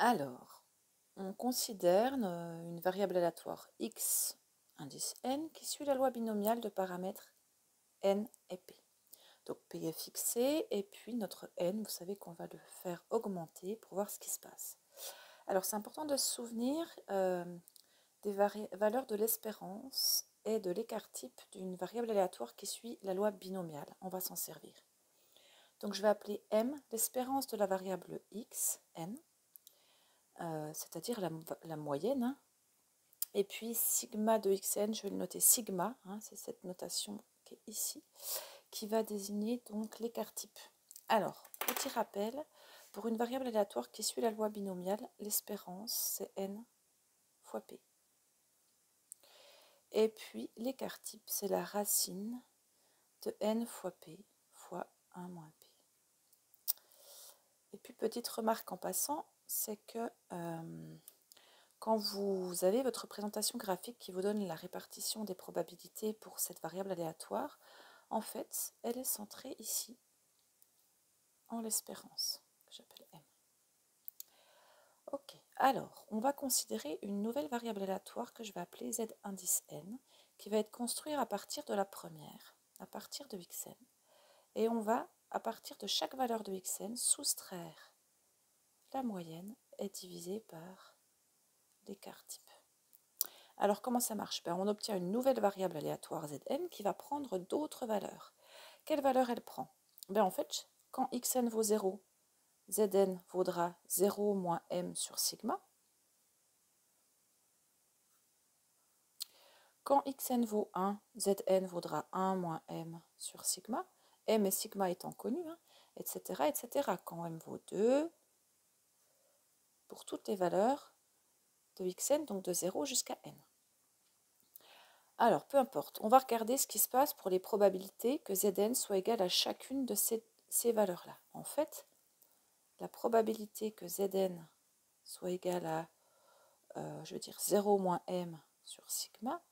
Alors, on considère une variable aléatoire x indice n qui suit la loi binomiale de paramètres n et p. Donc p est fixé et puis notre n, vous savez qu'on va le faire augmenter pour voir ce qui se passe. Alors c'est important de se souvenir des valeurs de l'espérance et de l'écart type d'une variable aléatoire qui suit la loi binomiale. On va s'en servir. Donc je vais appeler m l'espérance de la variable x, n, c'est-à-dire la moyenne. Hein. Et puis sigma de xn, je vais le noter sigma, hein, c'est cette notation qui est ici, qui va désigner donc l'écart type. Alors, petit rappel, pour une variable aléatoire qui suit la loi binomiale, l'espérance c'est n fois p. Et puis l'écart type c'est la racine de n fois p fois 1 moins p. Et puis petite remarque en passant, c'est que quand vous avez votre représentation graphique qui vous donne la répartition des probabilités pour cette variable aléatoire, en fait, elle est centrée ici, en l'espérance, que j'appelle M. Ok, alors, on va considérer une nouvelle variable aléatoire que je vais appeler Z indice N, qui va être construite à partir de la première, à partir de Xn. Et on va, à partir de chaque valeur de Xn, soustraire la moyenne et diviser par l'écart type. Alors comment ça marche? On obtient une nouvelle variable aléatoire Zn qui va prendre d'autres valeurs. Quelle valeur elle prend? En fait, quand xn vaut 0, Zn vaudra 0 moins m sur sigma. Quand xn vaut 1, Zn vaudra 1 moins m sur sigma. M et sigma étant connus, hein, etc., etc. Quand m vaut 2, pour toutes les valeurs de xn, donc de 0 jusqu'à n. Alors, peu importe, on va regarder ce qui se passe pour les probabilités que Zn soit égal à chacune de ces valeurs-là. En fait, la probabilité que Zn soit égal à, je veux dire, 0 moins m sur sigma,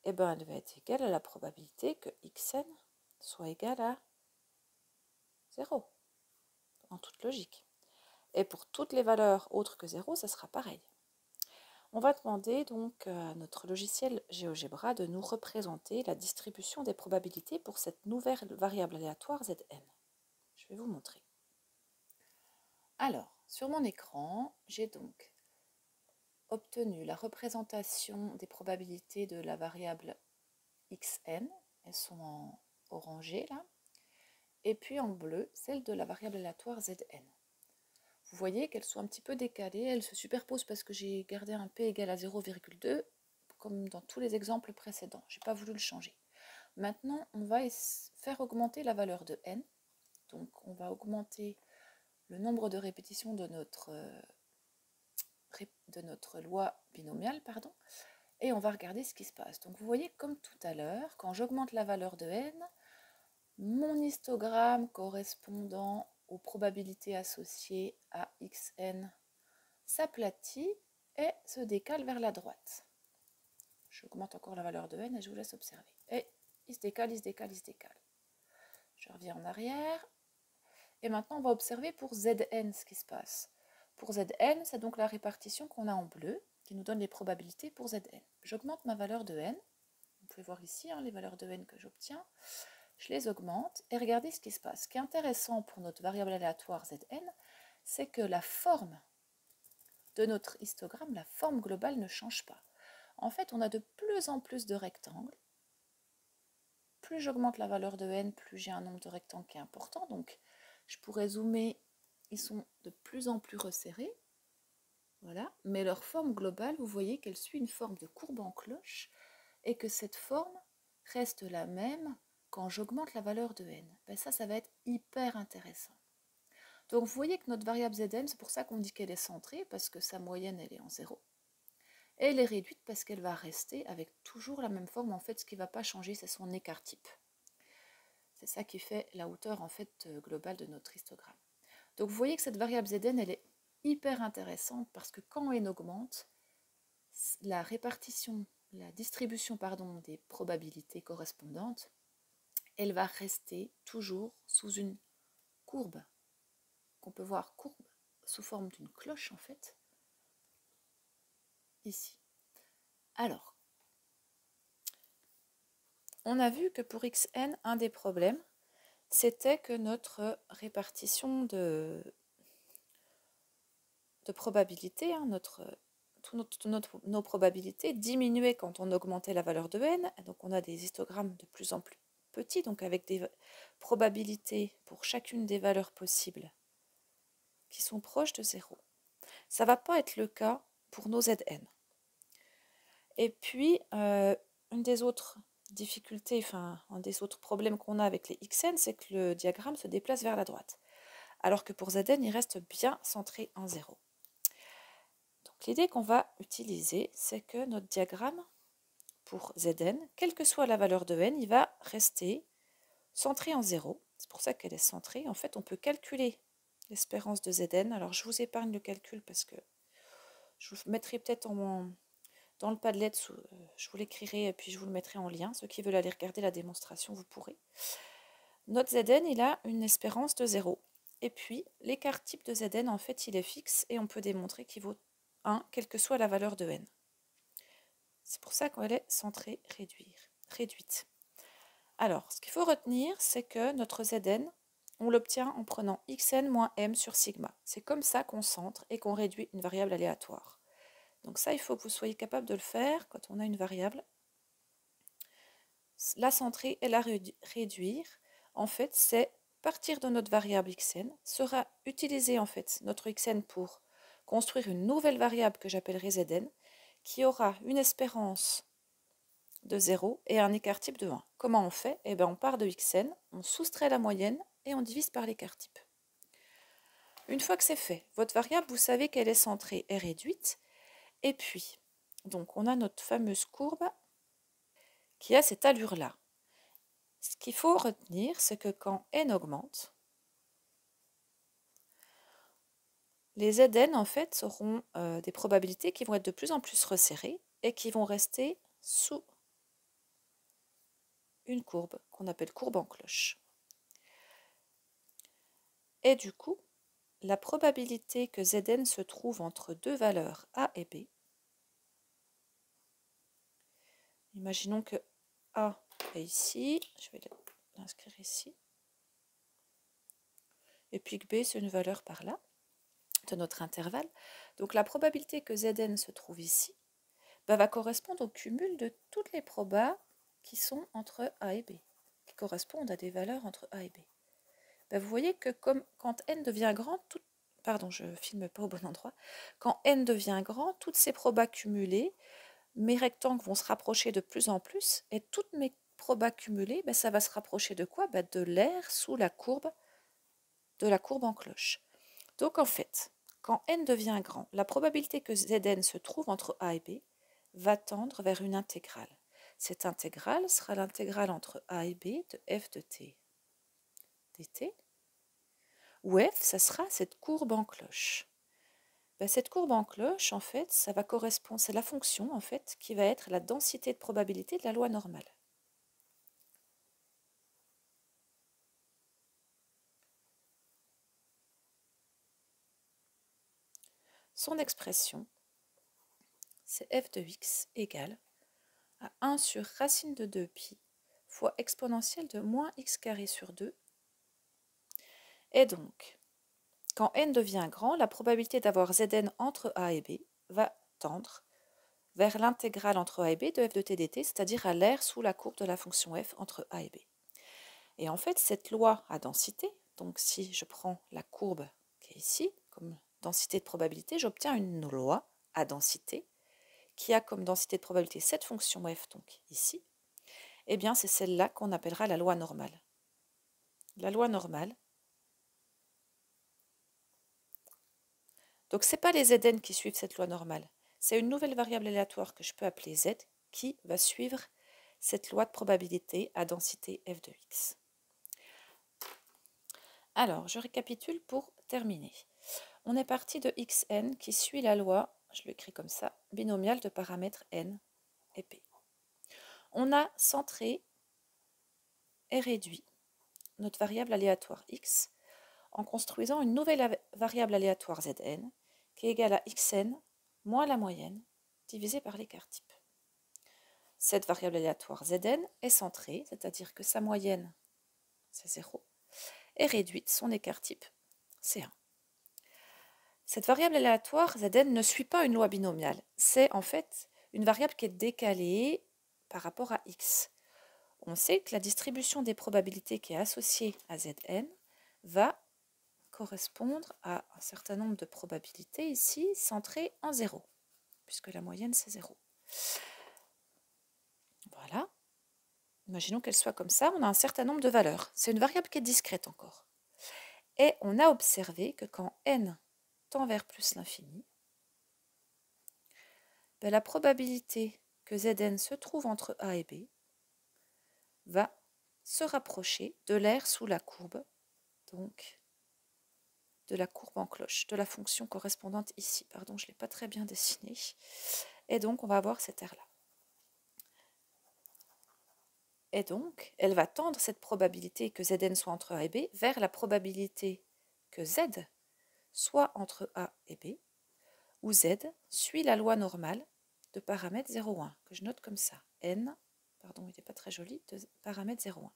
elle va être égale à la probabilité que xn soit égal à 0, en toute logique. Et pour toutes les valeurs autres que 0, ça sera pareil. On va demander donc à notre logiciel GeoGebra de nous représenter la distribution des probabilités pour cette nouvelle variable aléatoire Zn. Je vais vous montrer. Alors, sur mon écran, j'ai donc obtenu la représentation des probabilités de la variable xn. Elles sont en orangé là. Et puis en bleu, celle de la variable aléatoire Zn. Vous voyez qu'elles sont un petit peu décalées, elles se superposent parce que j'ai gardé un p égal à 0,2 comme dans tous les exemples précédents. Je n'ai pas voulu le changer. Maintenant, on va faire augmenter la valeur de n. Donc on va augmenter le nombre de répétitions de notre loi binomiale, et on va regarder ce qui se passe. Donc vous voyez, comme tout à l'heure, quand j'augmente la valeur de n, mon histogramme correspondant aux probabilités associées à xn s'aplatit et se décale vers la droite. J'augmente encore la valeur de n et je vous laisse observer. Et il se décale, il se décale, il se décale. Je reviens en arrière. Et maintenant, on va observer pour Zn ce qui se passe. Pour Zn, c'est donc la répartition qu'on a en bleu qui nous donne les probabilités pour Zn. J'augmente ma valeur de n. Vous pouvez voir ici les valeurs de n que j'obtiens. Je les augmente et regardez ce qui se passe. Ce qui est intéressant pour notre variable aléatoire Zn, c'est que la forme de notre histogramme, la forme globale ne change pas. En fait, on a de plus en plus de rectangles. Plus j'augmente la valeur de n, plus j'ai un nombre de rectangles qui est important. Donc, je pourrais zoomer, ils sont de plus en plus resserrés. Voilà. Mais leur forme globale, vous voyez qu'elle suit une forme de courbe en cloche et que cette forme reste la même quand j'augmente la valeur de n. Ça va être hyper intéressant. Donc, vous voyez que notre variable Zn, c'est pour ça qu'on dit qu'elle est centrée, parce que sa moyenne, elle est en 0. Et elle est réduite parce qu'elle va rester avec toujours la même forme. En fait, ce qui ne va pas changer, c'est son écart type. C'est ça qui fait la hauteur en fait globale de notre histogramme. Donc vous voyez que cette variable Zn, elle est hyper intéressante parce que quand n augmente, la répartition, la distribution des probabilités correspondantes, elle va rester toujours sous une courbe qu'on peut voir sous forme d'une cloche en fait, ici. Alors, on a vu que pour xn, un des problèmes, c'était que notre répartition de probabilité, hein, nos probabilités diminuaient quand on augmentait la valeur de n. Donc on a des histogrammes de plus en plus petits, donc avec des probabilités pour chacune des valeurs possibles qui sont proches de 0. Ça ne va pas être le cas pour nos Zn. Et puis, une des autres difficultés, enfin, un des autres problèmes qu'on a avec les xn, c'est que le diagramme se déplace vers la droite. Alors que pour Zn, il reste bien centré en 0. Donc l'idée qu'on va utiliser, c'est que notre diagramme, pour Zn, quelle que soit la valeur de n, il va rester centré en 0. C'est pour ça qu'elle est centrée. En fait, on peut calculer l'espérance de Zn. Alors, je vous épargne le calcul parce que je vous mettrai peut-être dans le Padlet, je vous l'écrirai et puis je vous le mettrai en lien. Ceux qui veulent aller regarder la démonstration, vous pourrez. Notre Zn, il a une espérance de 0. Et puis, l'écart type de Zn, en fait, il est fixe et on peut démontrer qu'il vaut 1, quelle que soit la valeur de n. C'est pour ça qu'elle est centrée réduite. Alors, ce qu'il faut retenir, c'est que notre Zn, on l'obtient en prenant xn moins m sur sigma. C'est comme ça qu'on centre et qu'on réduit une variable aléatoire. Donc ça, il faut que vous soyez capable de le faire quand on a une variable. La centrer et la réduire, en fait, c'est partir de notre variable xn, sera utiliser en fait notre xn pour construire une nouvelle variable que j'appellerai zn, qui aura une espérance de 0 et un écart type de 1. Comment on fait? Eh bien, on part de xn, on soustrait la moyenne et on divise par l'écart type. Une fois que c'est fait, votre variable, vous savez qu'elle est centrée et réduite. Et puis, donc, on a notre fameuse courbe qui a cette allure-là. Ce qu'il faut retenir, c'est que quand n augmente, les Zn, en fait, auront des probabilités qui vont être de plus en plus resserrées et qui vont rester sous une courbe qu'on appelle courbe en cloche. Et du coup, la probabilité que Zn se trouve entre deux valeurs A et B, imaginons que A est ici, je vais l'inscrire ici, et puis que B c'est une valeur par là, de notre intervalle. Donc la probabilité que Zn se trouve ici va correspondre au cumul de toutes les probas qui sont entre A et B, qui correspondent à des valeurs entre A et B. Vous voyez que comme quand n devient grand, pardon, je ne filme pas au bon endroit, quand n devient grand, toutes ces probas cumulées, mes rectangles vont se rapprocher de plus en plus, et toutes mes probas cumulées, ça va se rapprocher de quoi? De l'aire sous la courbe de la courbe en cloche. Donc en fait, quand n devient grand, la probabilité que Zn se trouve entre A et B va tendre vers une intégrale. Cette intégrale sera l'intégrale entre A et B de f de t dt, où f, ça sera cette courbe en cloche. Cette courbe en cloche, en fait, ça va correspondre, c'est la fonction, en fait, qui va être la densité de probabilité de la loi normale. Son expression, c'est f de x égale à 1 sur racine de 2 pi fois exponentielle de moins x carré sur 2. Et donc, quand n devient grand, la probabilité d'avoir Zn entre A et B va tendre vers l'intégrale entre A et B de f de t dt, c'est-à-dire à l'aire sous la courbe de la fonction f entre A et B. Et en fait, cette loi à densité, donc si je prends la courbe qui est ici, comme densité de probabilité, j'obtiens une loi à densité qui a comme densité de probabilité cette fonction f, donc ici. Eh bien, c'est celle-là qu'on appellera la loi normale. La loi normale. Donc, ce n'est pas les Zn qui suivent cette loi normale. C'est une nouvelle variable aléatoire que je peux appeler z qui va suivre cette loi de probabilité à densité f de x. Alors, je récapitule pour terminer. On est parti de xn qui suit la loi, je l'écris comme ça, binomiale de paramètres n et p. On a centré et réduit notre variable aléatoire x en construisant une nouvelle variable aléatoire Zn qui est égale à xn moins la moyenne divisée par l'écart type. Cette variable aléatoire Zn est centrée, c'est-à-dire que sa moyenne, c'est 0, et réduite, son écart type, c'est 1. Cette variable aléatoire Zn ne suit pas une loi binomiale. C'est en fait une variable qui est décalée par rapport à x. On sait que la distribution des probabilités qui est associée à Zn va correspondre à un certain nombre de probabilités ici centrées en 0, puisque la moyenne c'est 0. Voilà. Imaginons qu'elle soit comme ça, on a un certain nombre de valeurs. C'est une variable qui est discrète encore. Et on a observé que quand n tend vers plus l'infini, la probabilité que Zn se trouve entre A et B va se rapprocher de l'aire sous la courbe, donc de la courbe en cloche, de la fonction correspondante ici. Pardon, je ne l'ai pas très bien dessinée. Et donc, on va avoir cette aire-là. Et donc, elle va tendre cette probabilité que Zn soit entre A et B vers la probabilité que Z soit entre A et B, où Z suit la loi normale de paramètre 0,1, que je note comme ça. N, pardon, il n'était pas très joli, de paramètre 0,1.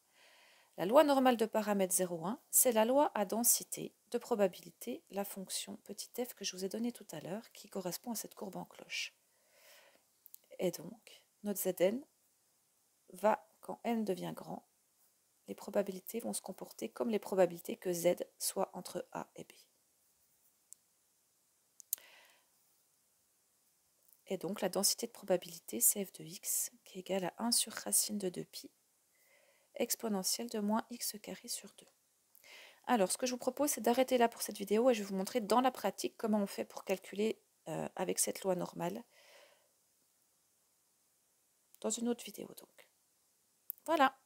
La loi normale de paramètre 0,1, c'est la loi à densité de probabilité, la fonction petit f que je vous ai donnée tout à l'heure, qui correspond à cette courbe en cloche. Et donc, notre Zn va, quand n devient grand, les probabilités vont se comporter comme les probabilités que Z soit entre A et B. Et donc la densité de probabilité, c'est f de x, qui est égale à 1 sur racine de 2pi, exponentielle de moins x carré sur 2. Alors, ce que je vous propose, c'est d'arrêter là pour cette vidéo et je vais vous montrer dans la pratique comment on fait pour calculer avec cette loi normale dans une autre vidéo. Donc, voilà.